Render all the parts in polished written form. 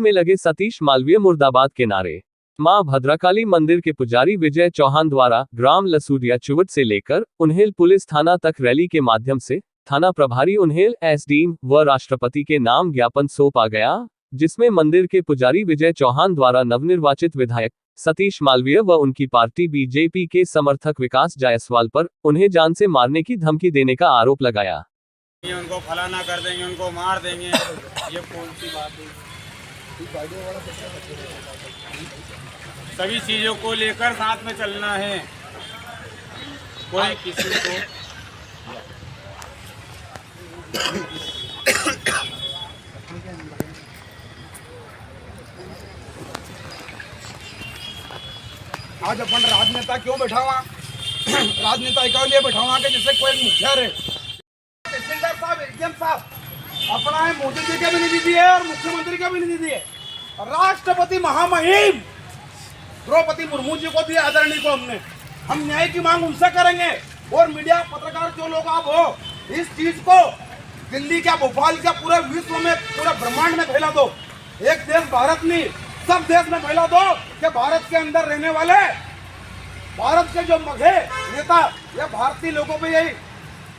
में लगे सतीश मालवीय मुर्दाबाद के नारे। मां भद्रकाली मंदिर के पुजारी विजय चौहान द्वारा ग्राम लसूरिया चुवट से लेकर उन्हेल पुलिस थाना तक रैली के माध्यम से थाना प्रभारी उन्हेल एसडीएम व राष्ट्रपति के नाम ज्ञापन सौंपा गया, जिसमें मंदिर के पुजारी विजय चौहान द्वारा नवनिर्वाचित विधायक सतीश मालवीय व उनकी पार्टी बीजेपी के समर्थक विकास जायसवाल पर उन्हें जान से मारने की धमकी देने का आरोप लगाया। उनको फलाना कर देंगे, उनको मार देंगे, ये कौन सी बात है? सभी चीजों को लेकर साथ में चलना है, कोई किसी को आज अपन राजनेता क्यों बैठा हुआ? राजनेता क्यों लिए बैठा हुआ कि जिससे कोई मुखिया रहे? तहसीलदार साहब, एसडीएम साहब अपना है, मोदी जी के भी नहीं दिए और मुख्यमंत्री के भी नहीं दिए, राष्ट्रपति महामहिम द्रौपदी मुर्मू जी को दिए, आदरणीय को हमने। हम न्याय की मांग उनसे करेंगे। और मीडिया पत्रकार जो लोग आप हो, इस चीज को दिल्ली क्या, भोपाल क्या, पूरे विश्व में, पूरे ब्रह्मांड में फैला दो। एक देश भारत नहीं, सब देश में फैला दो कि भारत के अंदर रहने वाले, भारत के जो मघे नेता ये भारतीय लोगों पे यही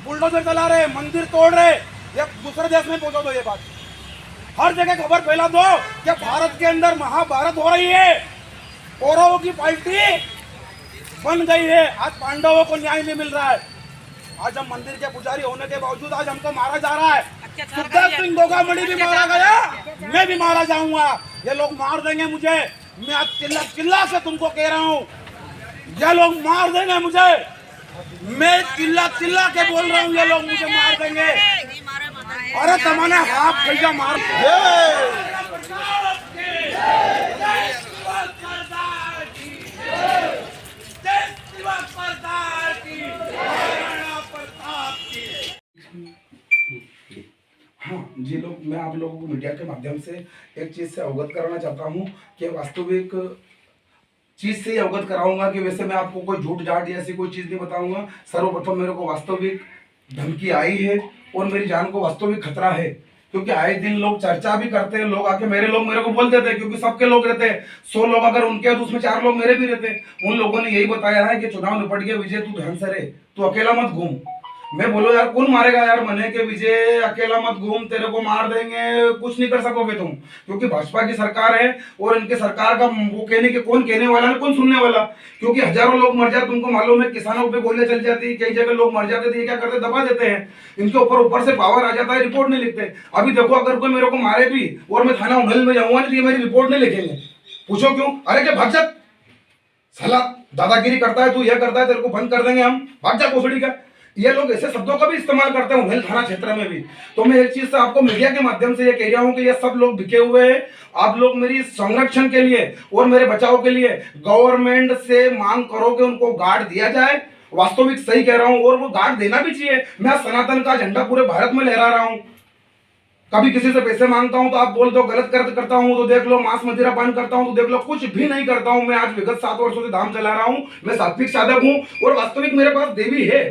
बुलडोजर चला रहे, मंदिर तोड़ रहे, ये दूसरे देश में पहुंचा दो। ये बात हर जगह खबर फैला दो कि भारत के अंदर महाभारत हो रही है, कौरवों की पार्टी बन गई है, आज पांडवों को न्याय नहीं मिल रहा है। आज हम मंदिर के पुजारी होने के बावजूद आज हमको मारा जा रहा है। सुखदेव सिंह गोगामणि भी मारा गया, मैं भी मारा जाऊंगा। ये लोग मार देंगे मुझे, मैं आज चिल्ला चिल्ला से तुमको कह रहा हूँ, ये लोग मार देंगे मुझे, मैं चिल्ला चिल्ला के बोल रहा हूँ, ये लोग मुझे मार देंगे। अरे तमन्ना हाथ भैया मार हाँ जी लोग, मैं आप लोगों को मीडिया के माध्यम से एक चीज से अवगत कराना चाहता हूँ कि वास्तविक चीज से अवगत कराऊंगा कि वैसे मैं आपको कोई झूठ झाट ऐसी कोई चीज नहीं बताऊंगा। सर्वप्रथम मेरे को वास्तविक धमकी आई है और मेरी जान को वास्तविक खतरा है, क्योंकि आए दिन लोग चर्चा भी करते हैं, लोग आके मेरे को बोल देते हैं, क्योंकि सबके लोग रहते हैं, 100 लोग अगर उनके हैं तो उसमें 4 लोग मेरे भी रहते हैं। उन लोगों ने यही बताया है कि चुनाव निपट गया विजय, तू ध्यान से रहे, तू अकेला मत घूम। मैं बोलो यार कौन मारेगा यार मने के विजय, अकेला मत घूम, तेरे को मार देंगे, कुछ नहीं कर सकोगे तुम, क्योंकि भाजपा की सरकार है और इनके सरकार का वो कहने के कौन कहने वाला है, कौन सुनने वाला, क्योंकि हजारों लोग मर जाते, तुमको मालूम है, किसानों पे गोलियां चल जाती, कई जगह लोग मर जाते थे, ये क्या करते, दबा देते हैं, इनके ऊपर से पावर आ जाता है, रिपोर्ट नहीं लिखते। अभी देखो अगर कोई मेरे को मारे भी और मैं थाना उन्हेल में जाऊंगा तो ये मेरी रिपोर्ट नहीं लिखेंगे। पूछो क्यों? अरे क्या भाग जा, साला दादागिरी करता है तू, ये करता है, तेरे को बंद कर देंगे हम, भाग जा भोसड़ी का। ये लोग ऐसे शब्दों का भी इस्तेमाल करते हैं उन्हेल थाना क्षेत्र में भी। तो मैं एक चीज से आपको मीडिया के माध्यम से ये कह रहा हूं कि ये सब लोग बिके हुए हैं। आप लोग मेरी संरक्षण के लिए और मेरे बचाव के लिए गवर्नमेंट से मांग करो कि उनको गार्ड दिया जाए। वास्तविक सही कह रहा हूं, और वो गार्ड देना भी चाहिए। मैं सनातन का झंडा पूरे भारत में लहरा रहा हूं। कभी किसी से पैसे मांगता हूं तो आप बोल दो गलत करता हूं तो देख लो, मांस मदिरा पान करता हूं तो देख लो, कुछ भी नहीं करता हूं। मैं आज विगत 7 वर्षों से धाम चला रहा हूं, मैं सात्विक साधक हूं और वास्तविक मेरे पास देवी है।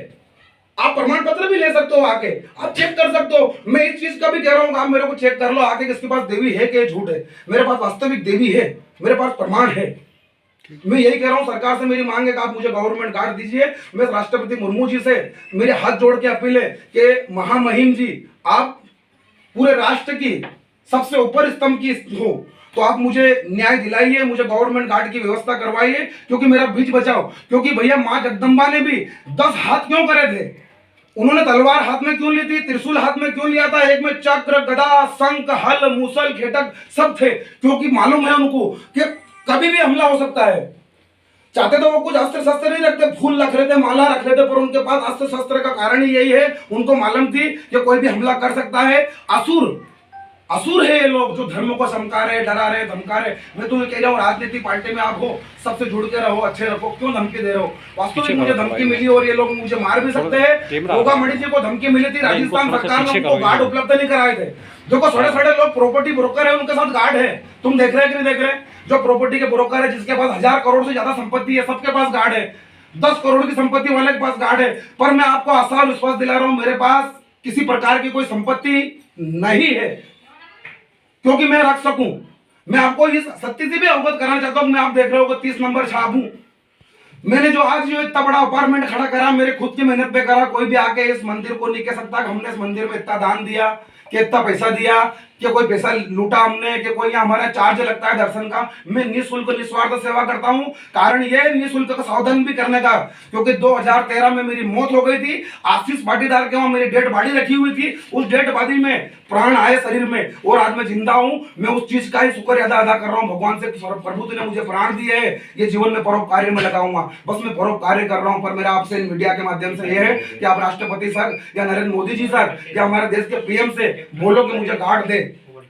आप प्रमाण पत्र भी ले सकते हो, आके आप चेक कर सकते हो। मैं इस चीज का भी कह रहा हूं, आप मेरे को चेक कर लो आके किसके पास देवी है कि झूठ है। मेरे पास वास्तविक देवी है, मेरे पास प्रमाण है। मैं यही कह रहा हूं, सरकार से मेरी मांग है कि आप मुझे गवर्नमेंट गार्ड दीजिए। मैं राष्ट्रपति मुर्मू जी से मेरे हाथ जोड़ के अपील है कि महामहिम जी, आप पूरे राष्ट्र की सबसे ऊपर स्तंभ की हो, तो आप मुझे न्याय दिलाइए, मुझे गवर्नमेंट गार्ड की व्यवस्था करवाइए, क्योंकि मेरा बीच बचाओ। क्योंकि भैया मां जगदम्बा ने भी 10 हाथ क्यों करे थे? उन्होंने तलवार हाथ में क्यों ली थी, त्रिशूल हाथ में क्यों लिया था? एक में चक्र, गदा, शंख, हल, मूसल, खेटक सब थे, क्योंकि मालूम है उनको कि कभी भी हमला हो सकता है। चाहते तो वो कुछ अस्त्र शस्त्र नहीं रखते, फूल रख लेते, माला रख लेते, पर उनके पास अस्त्र शस्त्र का कारण ही यही है, उनको मालूम थी कि कोई भी हमला कर सकता है। असुर है ये लोग जो धर्म को चमका रहे, डरा रहे, धमका रहे। मैं तुम्हें कह रहा हूँ, राजनीतिक पार्टी में आप हो, सबसे जुड़ के रहो, अच्छे रखो, क्यों धमकी दे रहे हो? वास्तविक मुझे धमकी मिली और ये लोग मुझे मार भी सकते हैं। गोगामणि जी को धमकी मिली थी, राजस्थान सरकार ने उनको गार्ड उपलब्ध नहीं कराए थे। देखो साढ़े लोग प्रॉपर्टी ब्रोकर है, उनके साथ गार्ड है, तुम देख रहे हैं कि नहीं देख रहे? जो प्रॉपर्टी के ब्रोकर है, जिसके पास 1000 करोड़ से ज्यादा संपत्ति है, सबके पास गार्ड है। 10 करोड़ की संपत्ति वाले के पास गार्ड है। पर मैं आपको आसान विश्वास दिला रहा हूं, मेरे पास किसी प्रकार की कोई संपत्ति नहीं है, क्योंकि मैं रख सकूं। मैं आपको इस सत्य से भी अवगत कराना चाहता हूँ। मैं आप देख रहे हो 30 नंबर छाप हूँ। मैंने जो आज जो इतना बड़ा अपार्टमेंट खड़ा करा, मेरे खुद की मेहनत पे करा। कोई भी आके इस मंदिर को नहीं कह सकता कि हमने इस मंदिर में इतना दान दिया, कि इतना पैसा दिया, कि कोई पैसा लूटा हमने, कि कोई हमारा चार्ज लगता है दर्शन का। मैं निःशुल्क निस्वार्थ सेवा करता हूं। कारण ये निःशुल्क का सावधान भी करने का, क्योंकि 2013 में मेरी मौत हो गई थी। आशीष पाटीदार के वहां मेरी डेड बॉडी रखी हुई थी। उस डेड बॉडी में प्राण आए शरीर में, और आज मैं जिंदा हूं। मैं उस चीज का ही शुक्र अदा अदा कर रहा हूं भगवान से। प्रभु ने मुझे प्राण दिए है, ये जीवन में परोपकार में लगाऊंगा। बस मैं परोपकार कर रहा हूं। पर मेरा आपसे मीडिया के माध्यम से ये है कि आप राष्ट्रपति सर या नरेंद्र मोदी जी सर या हमारे देश के पीएम से बोलो कि मुझे गार्ड दे।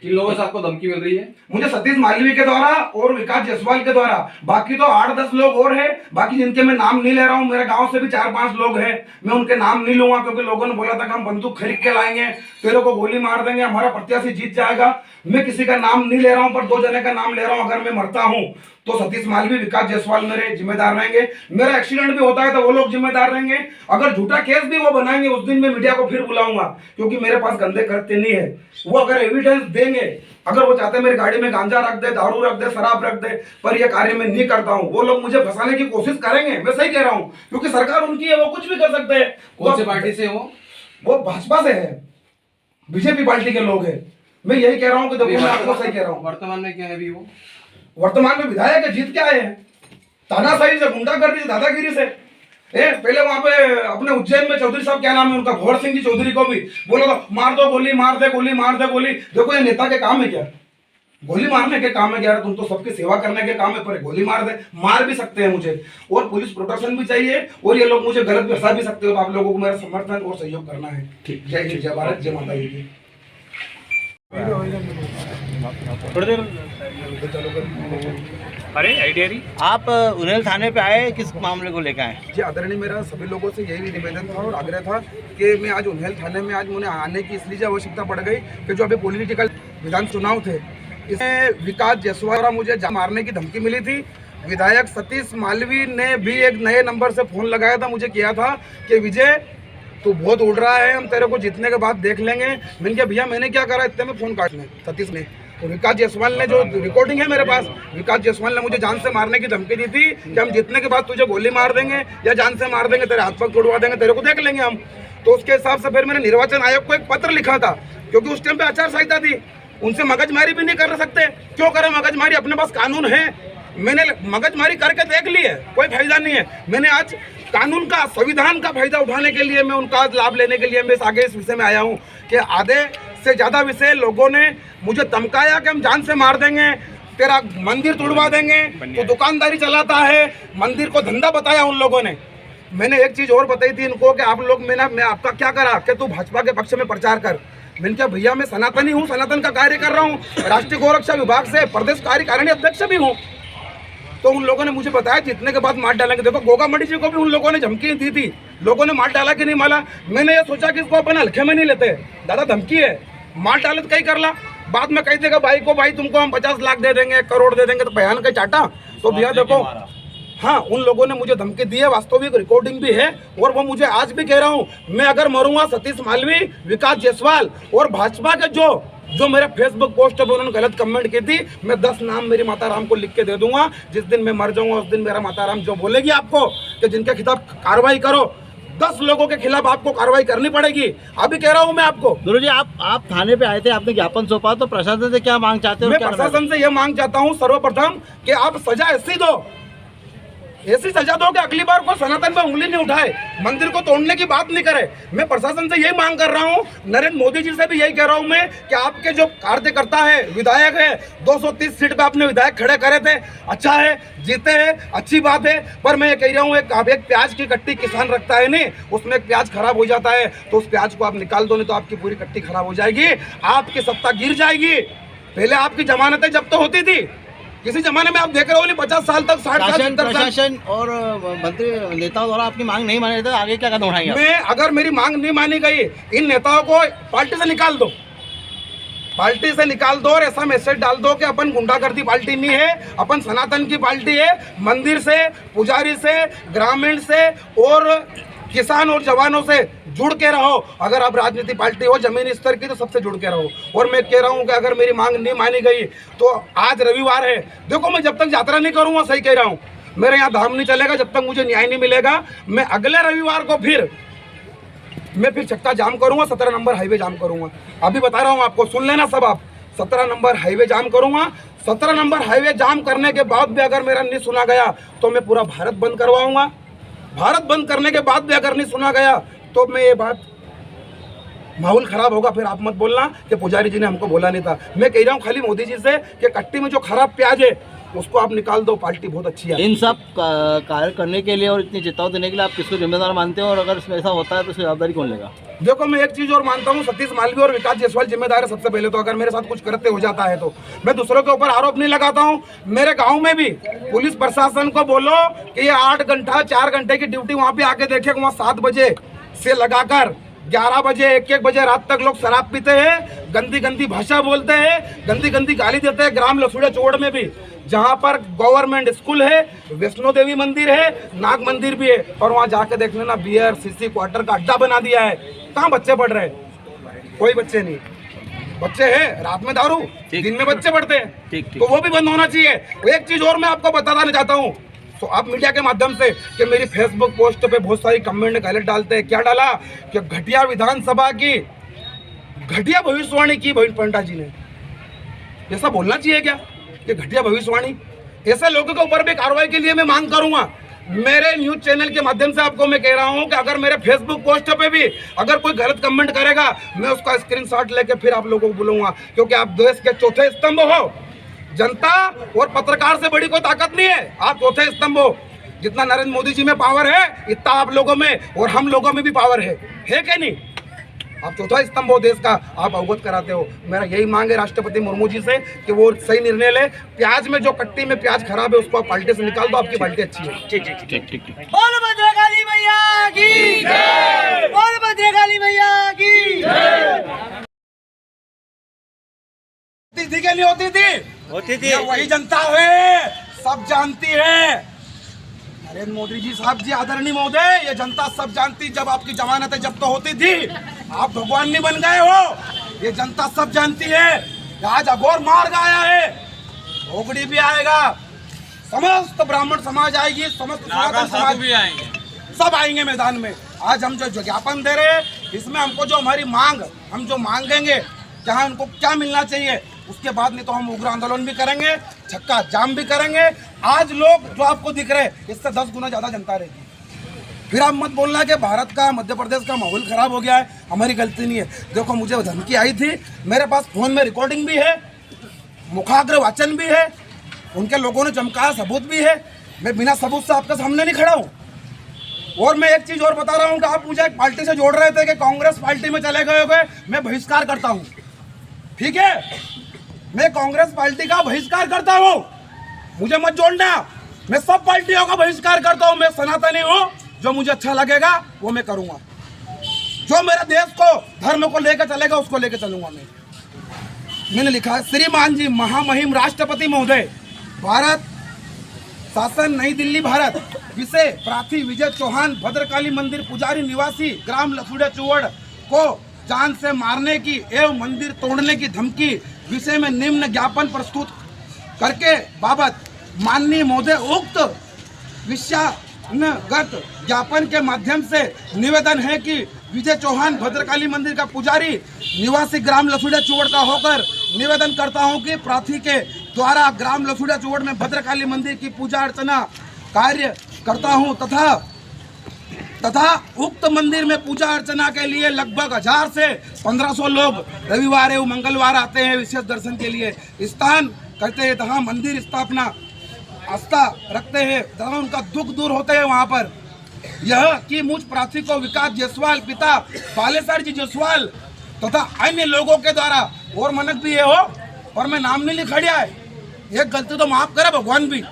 किन लोगों से आपको धमकी मिल रही है? मुझे सतीश मालवीय के द्वारा और विकास जायसवाल के द्वारा। बाकी तो 8-10 लोग और हैं, बाकी जिनके मैं नाम नहीं ले रहा हूं। मेरे गांव से भी 4-5 लोग हैं, मैं उनके नाम नहीं लूंगा, क्योंकि लोगों ने बोला था कि हम बंदूक खरीद के लाएंगे, तेरे को गोली मार देंगे, हमारा प्रत्याशी जीत जाएगा। मैं किसी का नाम नहीं ले रहा हूं, पर 2 जने का नाम ले रहा हूं। अगर मैं मरता हूं तो सतीश मालवीय, विकास जायसवाल मेरे जिम्मेदार रहेंगे। मेरा एक्सीडेंट भी होता है तो वो लोग जिम्मेदार रहेंगे। अगर झूठा केस भी वो बनाएंगे, उस दिन मैं मीडिया को फिर बुलाऊंगा, क्योंकि मेरे पास गंदे कृत्य नहीं है। वो अगर एविडेंस देंगे, अगर वो चाहते हैं मेरी गाड़ी में गांजा रख दे, दारू रख दे, शराब रख दे, पर ये कार्य मैं नहीं करता हूं। वो लोग मुझे फंसाने की कोशिश करेंगे, मैं सही कह रहा हूं, क्योंकि सरकार उनकी है, वो कुछ भी कर सकते हैं। कौन सी पार्टी से वो भाजपा से है, बीजेपी पार्टी के लोग हैं। मैं यही कह रहा हूं कि देखो, मैं आपको सही कह रहा हूं। वर्तमान में क्या है अभी वो? वर्तमान में विधायक जीत के आए हैं, तानाशाही से, गुंडागर्दी, दादागिरी से। पहले वहां पे अपने उज्जैन में चौधरी साहब, क्या नाम है उनका, भोर सिंह जी चौधरी को भी बोला था मार दो गोली, मार दे गोली, मार दे गोली। देखो ये नेता के काम है क्या? गोली मारने के काम है क्या? तुम तो सबकी सेवा करने के काम है, पर गोली मार दे, मार भी सकते हैं मुझे, और पुलिस प्रोटेक्शन भी चाहिए, और ये लोग मुझे गलत फंसा भी सकते हो। आप लोगों को मेरा समर्थन और सहयोग करना है। ठीक, जय हिंद, जय भारत, जय माता दी की। थोड़ी देर अरे आइडिया आप उन्हेल थाने पे आए, किस मामले को लेकर आए? जी आदरणीय, मेरा सभी लोगों से यही निवेदन था और आग्रह था कि मैं आज उन्हेल थाने में आज मुझे आने की इसलिए आवश्यकता पड़ गई कि जो अभी पॉलिटिकल विधान चुनाव थे, इसमें विकास जायसवाल द्वारा मुझे मारने की धमकी मिली थी। विधायक सतीश मालवीय ने भी एक नए नंबर से फोन लगाया था, मुझे किया था कि विजय तू बहुत उड़ रहा है, हम तेरे को जीतने के बाद देख लेंगे। मैंने कहा भैया मैंने क्या करा, इतने में फोन काटने सतीश ने। और विकास जायसवाल ने, जो रिकॉर्डिंग है मेरे पास, विकास जायसवाल ने मुझे जान से मारने की धमकी दी थी कि हम जीतने के बाद तुझे गोली मार देंगे या जान से मार देंगे, तेरे हाथ पग तोड़वा देंगे, तेरे को देख लेंगे हम। तो उसके हिसाब से फिर मैंने निर्वाचन आयोग को एक पत्र लिखा था, क्योंकि उस टाइम पे आचार संहिता थी। उनसे मगजमारी भी नहीं कर सकते, क्यों करें मगजमारी, अपने पास कानून है। मैंने मगजमारी करके देख ली है, कोई फायदा नहीं है। मैंने आज कानून का, संविधान का फायदा उठाने के लिए, मैं उनका लाभ लेने के लिए मैं आगे इस विषय में आया हूं कि आधे से ज्यादा विषय लोगों ने मुझे धमकाया कि हम जान से मार देंगे, तेरा मंदिर तोड़वा देंगे, तो दुकानदारी चलाता है, मंदिर को धंधा बताया उन लोगों ने। मैंने एक चीज और बताई थी इनको कि आप लोग, मैं आपका क्या करा कि तू भाजपा के पक्ष में प्रचार कर। मैंने कहा भैया मैं सनातनी हूँ, सनातन का कार्य कर रहा हूँ, राष्ट्रीय गोरक्षा विभाग से प्रदेश कार्यकारिणी अध्यक्ष भी हूँ। तो उन लोगों ने मुझे बताया जीतने के बाद मार डालेंगे। देखो गोगा मणि जी को भी उन लोगों ने धमकी दी थी, लोगों ने मार डाला कि नहीं मारा। मैंने ये सोचा कि इसको अपन हल्के में नहीं लेते, दादा धमकी है, मार डाले तो कहीं कर ला, बाद में कह देगा भाई को भाई तुमको हम 50 लाख दे देंगे, 1 करोड़ दे देंगे, तो बयान का चाटा। तो भैया देखो, हाँ उन लोगों ने मुझे धमकी दी है, वास्तविक रिकॉर्डिंग भी है, और वो मुझे आज भी कह रहा हूँ, मैं अगर मरूंगा सतीश मालवीय, विकास जायसवाल और भाजपा के जो मेरे फेसबुक पोस्ट पर उन्होंने गलत कमेंट की थी, मैं 10 नाम मेरी माता राम को लिख के दे दूंगा। जिस दिन मैं मर जाऊंगा उस दिन मेरा माता राम जो बोलेगी आपको कि जिनके खिलाफ कार्रवाई करो, 10 लोगों के खिलाफ आपको कार्रवाई करनी पड़ेगी। अभी कह रहा हूं मैं आपको। गुरु जी आप थाने पे आए थे, आपने ज्ञापन सौंपा, तो प्रशासन से क्या मांग चाहते हो? मैं प्रशासन से यह मांग चाहता हूं सर्वप्रथम कि आप सजा ऐसी सजा दो कि अगली बार को सनातन पे उंगली नहीं उठाए, मंदिर को तोड़ने की बात नहीं करे। मैं प्रशासन से यही मांग कर रहा हूं, नरेंद्र मोदी जी से भी यही कह रहा हूं मैं कि आपके जो कार्यकर्ता है, विधायक है, 230 सीट पे आपने विधायक खड़े करे थे, अच्छा है, जीते हैं, अच्छी बात है, पर मैं ये कह रहा हूँ एक प्याज की कट्टी किसान रखता है नहीं, उसमें एक प्याज खराब हो जाता है तो उस प्याज को आप निकाल दो, नहीं तो आपकी पूरी कट्टी खराब हो जाएगी, आपकी सत्ता गिर जाएगी। पहले आपकी जमानतें जब तो होती थी, किसी जमाने में आप देख रहे हो 50 साल तक, 60 साल, प्रशासन और मंत्री नेताओं द्वारा आपकी मांग नहीं मानी, तो आगे क्या कदम उठाएंगे? मैं अगर मेरी मांग नहीं मानी गई, इन नेताओं को पार्टी से निकाल दो, पार्टी से निकाल दो, और ऐसा मैसेज डाल दो कि अपन गुंडागर्दी पार्टी नहीं है, अपन सनातन की पार्टी है। मंदिर से, पुजारी से, ग्रामीण से और किसान और जवानों से जुड़ के रहो। अगर आप राजनीति पार्टी हो जमीनी स्तर की तो सबसे जुड़ के रहो। और मैं कह रहा हूँ कि अगर मेरी मांग नहीं मानी गई तो आज रविवार है, देखो मैं जब तक यात्रा नहीं करूँगा, सही कह रहा हूँ, मेरे यहाँ धाम नहीं चलेगा जब तक मुझे न्याय नहीं मिलेगा। मैं अगले रविवार को फिर चक्का जाम करूँगा, 17 नंबर हाईवे जाम करूँगा। अभी बता रहा हूँ आपको, सुन लेना सब आप, 17 नंबर हाईवे जाम करूँगा। 17 नंबर हाईवे जाम करने के बाद भी अगर मेरा नहीं सुना गया तो मैं पूरा भारत बंद करवाऊँगा। भारत बंद करने के बाद भी अगर नहीं सुना गया तो मैं ये बात, माहौल खराब होगा। फिर आप मत बोलना कि पुजारी जी ने हमको बोला नहीं था। मैं कह रहा हूँ खाली मोदी जी से कि कट्टी में जो खराब प्याज है उसको आप निकाल दो, पार्टी बहुत अच्छी है। इन सब कार्य करने के लिए और इतनी चेतावनी देने के लिए आप किसको जिम्मेदार मानते हो, और अगर इसमें ऐसा होता है तो इसकी जवाबदारी कौन लेगा? देखो मैं एक चीज और मानता हूँ, सतीश मालवीय और विकास जायसवाल जिम्मेदार है सबसे पहले तो। अगर मेरे साथ कुछ करते हो जाता है तो मैं दूसरों के ऊपर आरोप नहीं लगाता हूँ। मेरे गांव में भी पुलिस प्रशासन को बोलो कि ये 8 घंटा 4 घंटे की ड्यूटी वहाँ पे आके देखे, वहाँ 7 बजे से लगाकर 11 बजे 1-1 बजे रात तक लोग शराब पीते हैं, गंदी गंदी भाषा बोलते हैं, गंदी गंदी गाली देते हैं। ग्राम लसूड़ा चौड़ में भी जहाँ पर गवर्नमेंट स्कूल है, वैष्णो देवी मंदिर है, नाग मंदिर भी है, और वहाँ जाके देख लेना बियर सीसी क्वार्टर का अड्डा बना दिया है। कहाँ बच्चे पढ़ रहे हैं? कोई बच्चे नहीं। बच्चे हैं रात में दारू, दिन में बच्चे पढ़ते हैं। तो वो भी बंद होना चाहिए। एक चीज और मैं आपको बताना चाहता हूँ, तो आप मीडिया के माध्यम से, कि मेरी फेसबुक पोस्ट पे बहुत सारी कमेंट गलत डालते हैं। क्या डाला कि घटिया विधानसभा की घटिया भविष्यवाणी की पंडा जी ने। ऐसा बोलना चाहिए क्या कि घटिया भविष्यवाणी? ऐसे लोगों के ऊपर भी कार्रवाई के लिए मैं मांग करूंगा। मेरे न्यूज चैनल के माध्यम से आपको मैं कह रहा हूं कि अगर मेरे फेसबुक पोस्ट पे भी अगर कोई गलत कमेंट करेगा, मैं उसका स्क्रीनशॉट लेके फिर आप लोगों को बोलूंगा, क्योंकि आप देश के चौथे स्तंभ हो। जनता और पत्रकार से बड़ी कोई ताकत नहीं है, आप चौथे स्तंभ हो। जितना नरेंद्र मोदी जी में पावर है इतना आप लोगों में और हम लोगों में भी पावर है कि नहीं? आप चौथा स्तंभ हो देश का, आप अवगत कराते हो। मेरा यही मांग है राष्ट्रपति मुर्मू जी से कि वो सही निर्णय ले। प्याज में जो कट्टी में प्याज खराब है उसको आप पार्टी से निकाल दो, आपकी पार्टी अच्छी है। ठीक। बोल भद्रकाली मैया की जय, बोल भद्रकाली मैया की जय। होती थी क्या नहीं होती थी? होती थी। वही जनता है, सब जानती है। नरेंद्र मोदी जी साहब जी, आदरणीय महोदय, ये जनता सब जानती। जब आपकी जमानत है जब तो होती थी, आप भगवान नहीं बन गए हो। ये जनता सब जानती है। आज अघोर मार्ग आया है, भोगड़ी भी आएगा, समस्त ब्राह्मण समाज आएगी, समस्त समाज भी आएंगे, सब आएंगे मैदान में। आज हम जो ज्ञापन दे रहे हैं इसमें हमको जो हमारी मांग, हम जो मांगेंगे जहाँ उनको क्या मिलना चाहिए, उसके बाद नहीं तो हम उग्र आंदोलन भी करेंगे, छक्का जाम भी करेंगे। आज लोग जो आपको दिख रहे हैं इससे 10 गुना ज्यादा जनता रहेगी। फिर आप मत बोलना कि भारत का, मध्य प्रदेश का माहौल खराब हो गया है, हमारी गलती नहीं है। देखो मुझे धमकी आई थी, मेरे पास फोन में रिकॉर्डिंग भी है, मुखाग्र वाचन भी है, उनके लोगों ने चमकाया सबूत भी है। मैं बिना सबूत से आपके सामने नहीं खड़ा हूँ। और मैं एक चीज और बता रहा हूँ कि आप मुझे एक पार्टी से जोड़ रहे थे कि कांग्रेस पार्टी में चले गए हो, मैं बहिष्कार करता हूँ। ठीक है, मैं कांग्रेस पार्टी का बहिष्कार करता हूँ, मुझे मत जोड़ना। मैं सब पार्टियों का बहिष्कार करता हूँ। मैं सनातनी हूँ, जो मुझे अच्छा लगेगा वो मैं करूँगा। जो मेरे देश को, धर्म को लेकर चलेगा उसको लेकर चलूंगा। मैंने लिखा है, श्रीमान जी महामहिम राष्ट्रपति महोदय, भारत शासन नई दिल्ली भारत, विषय प्रार्थी विजय चौहान भद्रकाली मंदिर पुजारी निवासी ग्राम लसूड़ा चौड़ को जान से मारने की एवं मंदिर तोड़ने की धमकी विषय में निम्न ज्ञापन प्रस्तुत करके बाबत माननीय महोदय उक्त विषयागत ज्ञापन के माध्यम से निवेदन है कि विजय चौहान भद्रकाली मंदिर का पुजारी निवासी ग्राम लसूड़ा चौड़ का होकर निवेदन करता हूं कि प्रार्थी के द्वारा ग्राम लसूड़ा चौड़ में भद्रकाली मंदिर की पूजा अर्चना कार्य करता हूं तथा उक्त मंदिर में पूजा अर्चना के लिए लगभग 1000 से 1500 लोग रविवार एवं मंगलवार आते हैं विशेष दर्शन के लिए, स्थान करते हैं तथा मंदिर स्थापना आस्था रखते हैं तथा उनका दुख दूर होते हैं वहाँ पर। यह कि मुझ प्रार्थी को विकास जायसवाल पिता बालेश्वर जी जायसवाल तथा अन्य लोगों के द्वारा और मनक भी है हो, और मैं नाम नहीं लिखा दिया है। एक गलती तो माफ करे भगवान भी।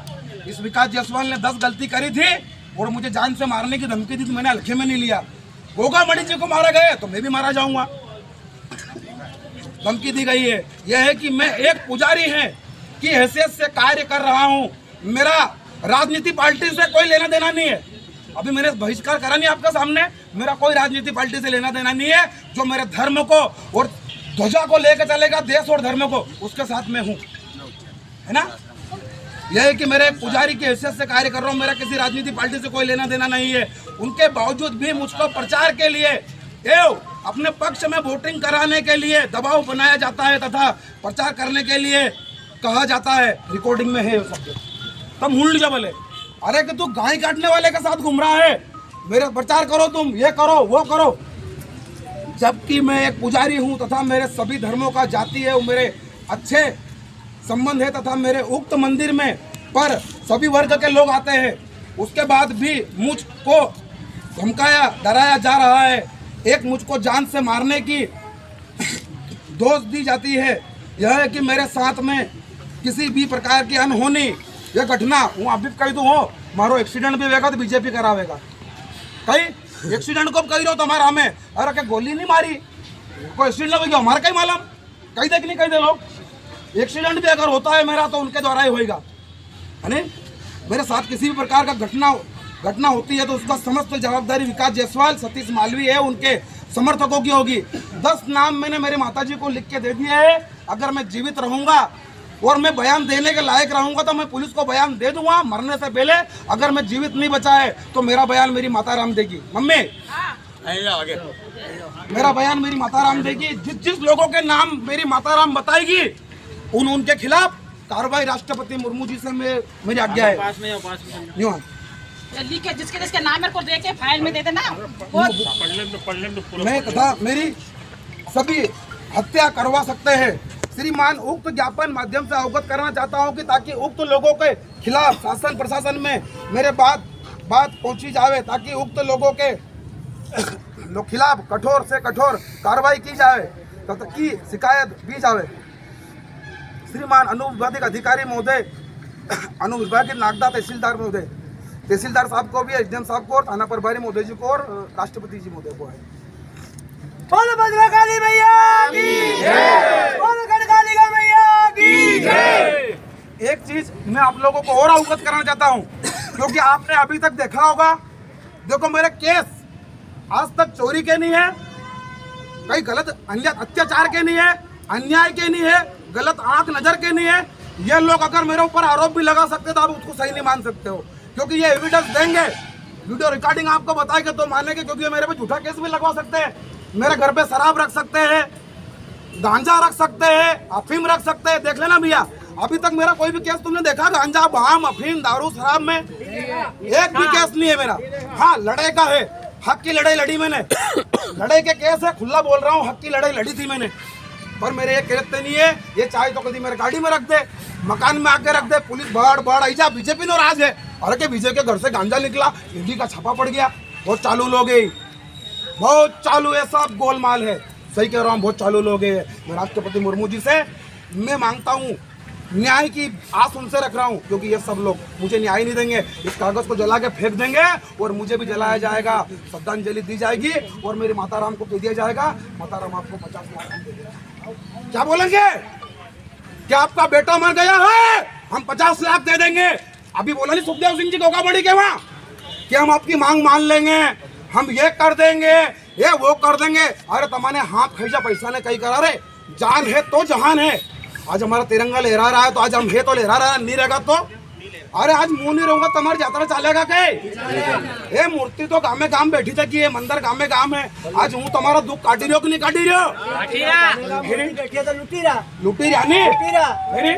इस विकास जायसवाल ने 10 गलती करी थी और मुझे जान से मारने की धमकी दी, तो मैंने हल्के में नहीं लिया। गोगा मणि जी को मारा गया तो मैं भी मारा जाऊंगा। धमकी दी गई है यह है कि मैं एक पुजारी है की हैसियत से कार्य कर रहा हूं, मेरा राजनीति पार्टी से कोई लेना देना नहीं है। अभी मैंने बहिष्कार करा नहीं आपके सामने, मेरा कोई राजनीतिक पार्टी से लेना देना नहीं है। जो मेरे धर्म को और ध्वजा को लेकर चलेगा, देश और धर्म को, उसके साथ में हूँ, है ना। यह है कि मेरे पुजारी की हैसियत से कार्य कर रहा हूँ, मेरा किसी राजनीतिक पार्टी से कोई लेना देना नहीं है। उनके बावजूद भी मुझको प्रचार के लिए एवं अपने पक्ष में वोटिंग कराने के लिए दबाव बनाया जाता है तथा प्रचार करने के लिए कहा जाता है, रिकॉर्डिंग में है वो सब। तब मुंड जब बोले, अरे कि तू गाय काटने वाले के साथ घूम रहा है, मेरे प्रचार करो, तुम ये करो वो करो। जबकि मैं एक पुजारी हूँ तथा मेरे सभी धर्मों का जाति है, वो मेरे अच्छे संबंध है तथा मेरे उक्त मंदिर में पर सभी वर्ग के लोग आते हैं। उसके बाद भी मुझको धमकाया डराया जा रहा है। एक मुझको जान से मारने की दोष दी जाती है। यह है कि मेरे साथ में किसी भी प्रकार की अनहोनी यह घटना हूँ अभी कही तो हो, मारो एक्सीडेंट भी होगा तो बीजेपी करावेगा। कहीं एक्सीडेंट को कही रहो तो हमारा हमें, अरे क्या गोली नहीं मारी, कोई एक्सीडेंट हो गया हमारा कहीं मालूम, कहीं देख नहीं कहीं दे लोग। एक्सीडेंट भी अगर होता है मेरा तो उनके द्वारा ही होएगा, है नहीं। मेरे साथ किसी भी प्रकार का घटना होती है तो उसका समस्त जवाबदारी विकास जायसवाल, सतीश मालवी है, उनके समर्थकों की होगी। 10 नाम मैंने मेरे माताजी को लिख के दे दिए है। अगर मैं जीवित रहूंगा और मैं बयान देने के लायक रहूंगा तो मैं पुलिस को बयान दे दूंगा मरने से पहले। अगर मैं जीवित नहीं बचा है तो मेरा बयान मेरी माता राम देगी। मम्मी आगे मेरा बयान मेरी माता राम देगी। जिस लोगों के नाम मेरी माता राम बताएगी उनके खिलाफ कार्रवाई राष्ट्रपति मुर्मू जी से मेरी आज्ञा है। लिख के जिसके नाम मेरे को दे के फाइल में दे देना। मैं तथा मेरी सभी हत्या करवा सकते हैं। श्रीमान उक्त ज्ञापन माध्यम से अवगत करना चाहता हूं कि ताकि उक्त लोगों के खिलाफ शासन प्रशासन में मेरे बात पहुंची जावे, ताकि उक्त लोगों के खिलाफ कठोर से कठोर कार्रवाई की जाए तथा की शिकायत दी जावे। श्रीमान अनुविभागीय अधिकारी महोदय, अनुविभागीय नागदा तहसीलदार महोदय, तहसीलदार साहब को भी, एसडीएम साहब को और थाना प्रभारी महोदय जी को और राष्ट्रपति जी महोदय को है। बोलो भद्रकाली मैया की जय, बोलो खड़कालिका मैया की जय। एक चीज मैं आप लोगों को और अवगत कराना चाहता हूं, क्योंकि आपने अभी तक देखा होगा, देखो मेरे केस आज तक चोरी के नहीं है, कहीं गलत अत्याचार के नहीं है, अन्याय के नहीं है, गलत आंख नजर के नहीं है। ये लोग अगर मेरे ऊपर आरोप भी लगा सकते तो आप उसको सही नहीं मान सकते हो, क्योंकि ये एविडेंस देंगे, वीडियो रिकॉर्डिंग आपको बताएंगे तो मानेंगे, क्योंकि ये मेरे पे झूठा केस भी लगवा सकते हैं, मेरे घर पे शराब रख सकते हैं, गांजा रख सकते हैं, अफीम रख सकते हैं। देख लेना भैया, अभी तक मेरा कोई भी केस तुमने देखा गांजा, भांग, अफीम, दारू, शराब में एक भी केस नहीं है मेरा। हाँ, लड़ाई का है, हक की लड़ाई लड़ी मैंने, लड़ाई के केस है, खुला बोल रहा हूँ, हक की लड़ाई लड़ी थी मैंने, पर मेरे एक केस नहीं है। ये चाहे तो कभी मेरे गाड़ी में रख दे, मकान में आके रख दे, पुलिस बढ़ आई जा, बीजेपी नो राज है। अरे के विजय के घर से गांजा निकला, ईडी का छापा पड़ गया, बहुत चालू लोग है, बहुत चालू है, सब गोलमाल है। सही कह रहा हूँ, बहुत चालू लोग है। मैं राष्ट्रपति मुर्मू जी से मैं मांगता हूँ, न्याय की आस उनसे रख रहा हूँ, क्योंकि ये सब लोग मुझे न्याय नहीं देंगे। इस कागज को जला के फेंक देंगे और मुझे भी जलाया जाएगा, श्रद्धांजलि दी जाएगी और मेरी माता राम को कह दिया जाएगा, माता राम आपको 50 लाख दे देगा। क्या बोलेंगे? क्या आपका बेटा मर गया है, हम 50 लाख दे देंगे? अभी बोला नहीं सुखदेव सिंह जी गोगा बड़ी के वहाँ कि हम आपकी मांग मान लेंगे, हम ये कर देंगे, ये वो कर देंगे। अरे तुम्हारे हाथ खैजा पैसा ने कहीं करा रे, जान है तो जहान है। आज हमारा तिरंगा लहरा रहा है तो आज हम है तो लहरा रहा है, नहीं रहेगा तो अरे आज मुंह नहीं रहूंगा तुम्हारी यात्रा चलेगा के? ये मूर्ति तो गाँव में गाँव बैठी थकी है, मंदिर गाँव में गाँव है। आज हूँ तुम्हारा दुख काटी रही हो कि नहीं काटी रही हो? लुटी रहा नहीं